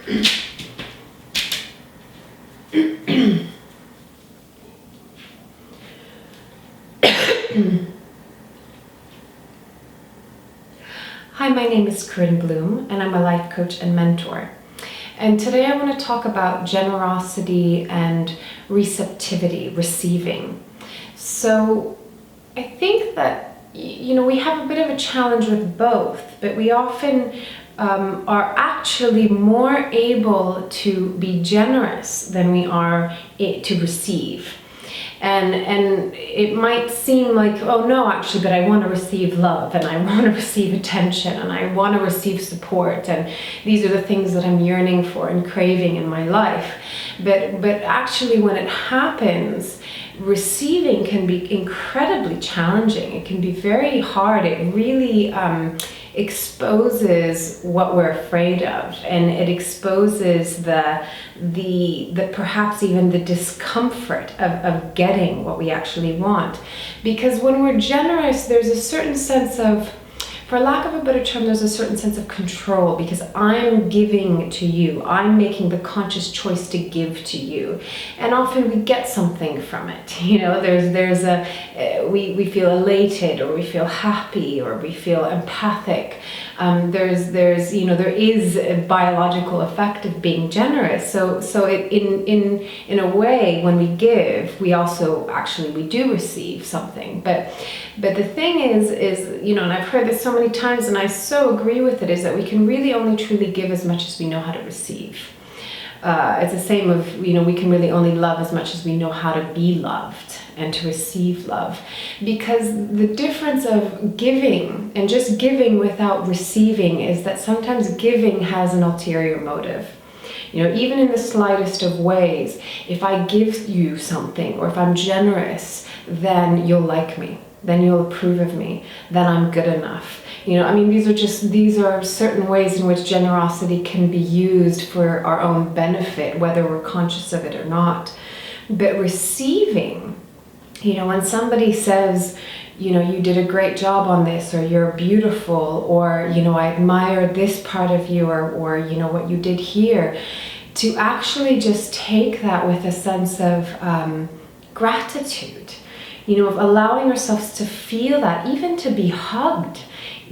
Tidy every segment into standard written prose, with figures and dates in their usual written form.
Hi, my name is Corinne Bloom, and I'm a life coach and mentor. And today I want to talk about generosity and receptivity, receiving. So I think that, we have a bit of a challenge with both, but we often are actually more able to be generous than we are to receive. And it might seem like, oh no, actually, but I want to receive love, and I want to receive attention, and I want to receive support, and these are the things that I'm yearning for and craving in my life. But actually, when it happens, receiving can be incredibly challenging. It can be very hard. It really exposes what we're afraid of, and it exposes the perhaps even the discomfort of getting what we actually want. Because when we're generous, there's a certain sense of, for lack of a better term, there's a certain sense of control, because I'm giving to you. I'm making the conscious choice to give to you. And often we get something from it. We feel elated, or we feel happy, or we feel empathic. There is a biological effect of being generous. So in a way, when we give, we also we do receive something. But the thing is, and I've heard this so many times, and I so agree with it, is that we can really only truly give as much as we know how to receive. It's the same of, we can really only love as much as we know how to be loved and to receive love. Because the difference of giving and just giving without receiving is that sometimes giving has an ulterior motive. Even in the slightest of ways, if I give you something, or if I'm generous, then you'll like me, then you'll approve of me, then I'm good enough. These are certain ways in which generosity can be used for our own benefit, whether we're conscious of it or not. But receiving, when somebody says, you did a great job on this, or you're beautiful, or, I admire this part of you, or what you did here, to actually just take that with a sense of gratitude, of allowing ourselves to feel that, even to be hugged,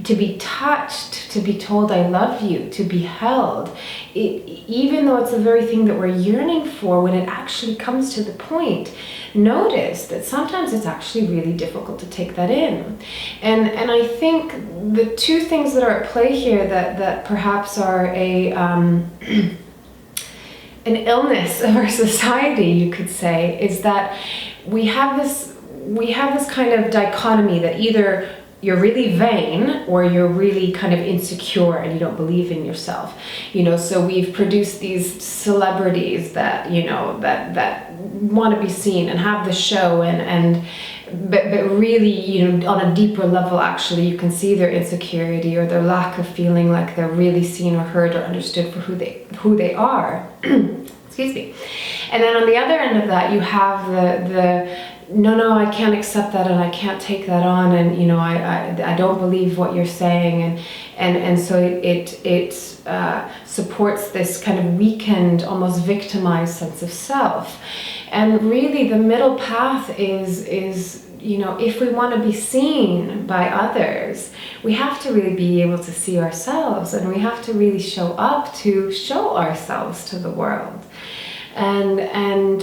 to be touched, to be told I love you, to be held, even though it's the very thing that we're yearning for. When it actually comes to the point, notice that sometimes it's actually really difficult to take that in. And I think the two things that are at play here that perhaps are an illness of our society, you could say, is that we have this kind of dichotomy that either you're really vain, or you're really kind of insecure and you don't believe in yourself. So we've produced these celebrities that, that want to be seen and have the show, but really, on a deeper level, actually, you can see their insecurity or their lack of feeling like they're really seen or heard or understood for who they are. Excuse me. And then on the other end of that, you have the no, I can't accept that, and I can't take that on, and I don't believe what you're saying, and so it supports this kind of weakened, almost victimized sense of self. And really, the middle path is if we want to be seen by others, we have to really be able to see ourselves, and we have to really show up to show ourselves to the world. And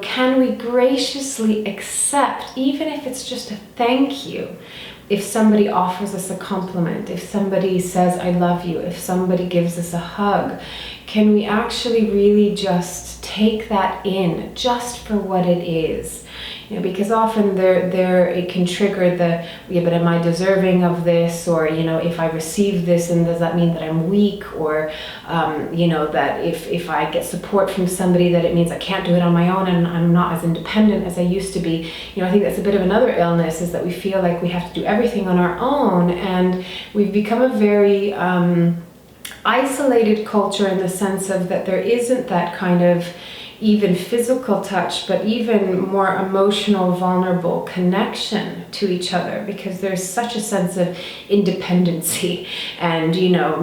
can we graciously accept, even if it's just a thank you, if somebody offers us a compliment, if somebody says I love you, if somebody gives us a hug, can we actually really just take that in just for what it is? Because often there it can trigger but am I deserving of this? Or, if I receive this, and does that mean that I'm weak? Or, that if I get support from somebody, that it means I can't do it on my own, and I'm not as independent as I used to be. I think that's a bit of another illness, is that we feel like we have to do everything on our own, and we've become a very isolated culture, in the sense of that there isn't that kind of even physical touch, but even more emotional, vulnerable connection to each other, because there's such a sense of independency and,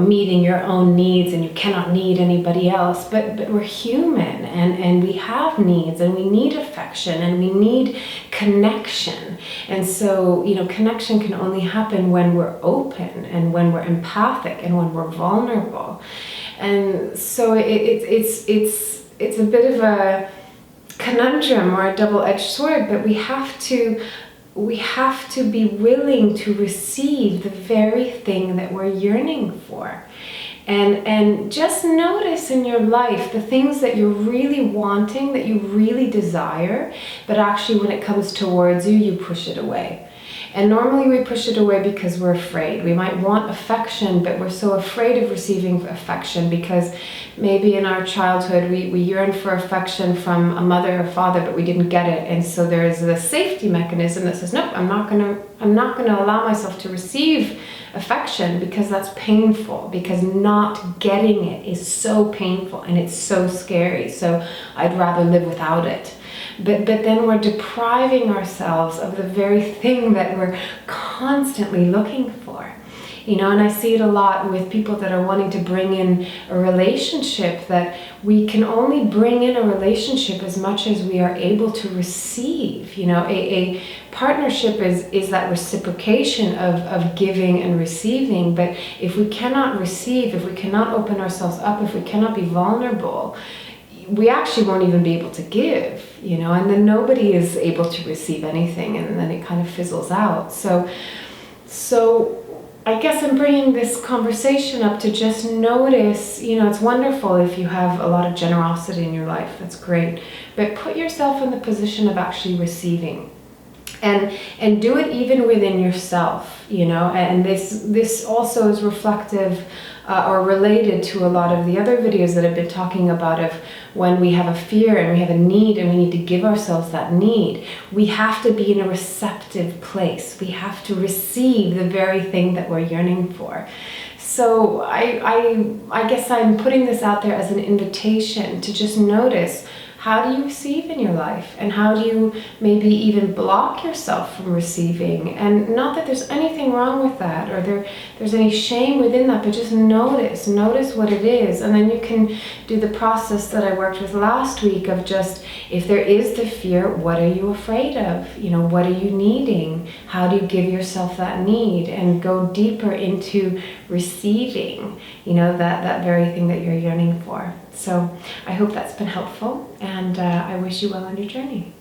meeting your own needs, and you cannot need anybody else. But we're human, and we have needs, and we need affection, and we need connection. And so, connection can only happen when we're open and when we're empathic and when we're vulnerable. And so it's a bit of a conundrum or a double-edged sword, but we have to be willing to receive the very thing that we're yearning for. And just notice in your life the things that you're really wanting, that you really desire, but actually when it comes towards you, you push it away. And normally we push it away because we're afraid. We might want affection, but we're so afraid of receiving affection because maybe in our childhood we yearned for affection from a mother or father, but we didn't get it. And so there is a safety mechanism that says, nope, I'm not gonna allow myself to receive affection because that's painful, because not getting it is so painful and it's so scary. So I'd rather live without it. But then we're depriving ourselves of the very thing that we're constantly looking for. And I see it a lot with people that are wanting to bring in a relationship, that we can only bring in a relationship as much as we are able to receive. A partnership is that reciprocation of giving and receiving. But if we cannot receive, if we cannot open ourselves up, if we cannot be vulnerable, we actually won't even be able to give, and then nobody is able to receive anything, and then it kind of fizzles out. So I guess I'm bringing this conversation up to just notice, it's wonderful if you have a lot of generosity in your life, that's great, but put yourself in the position of actually receiving. And do it even within yourself, and this also is reflective or related to a lot of the other videos that I've been talking about of when we have a fear and we have a need and we need to give ourselves that need. We have to be in a receptive place. We have to receive the very thing that we're yearning for. So I guess I'm putting this out there as an invitation to just notice, how do you receive in your life? And how do you maybe even block yourself from receiving? And not that there's anything wrong with that or there's any shame within that, but just notice what it is. And then you can do the process that I worked with last week of just, if there is the fear, what are you afraid of? What are you needing? How do you give yourself that need? And go deeper into receiving, that very thing that you're yearning for. So I hope that's been helpful, and I wish you well on your journey.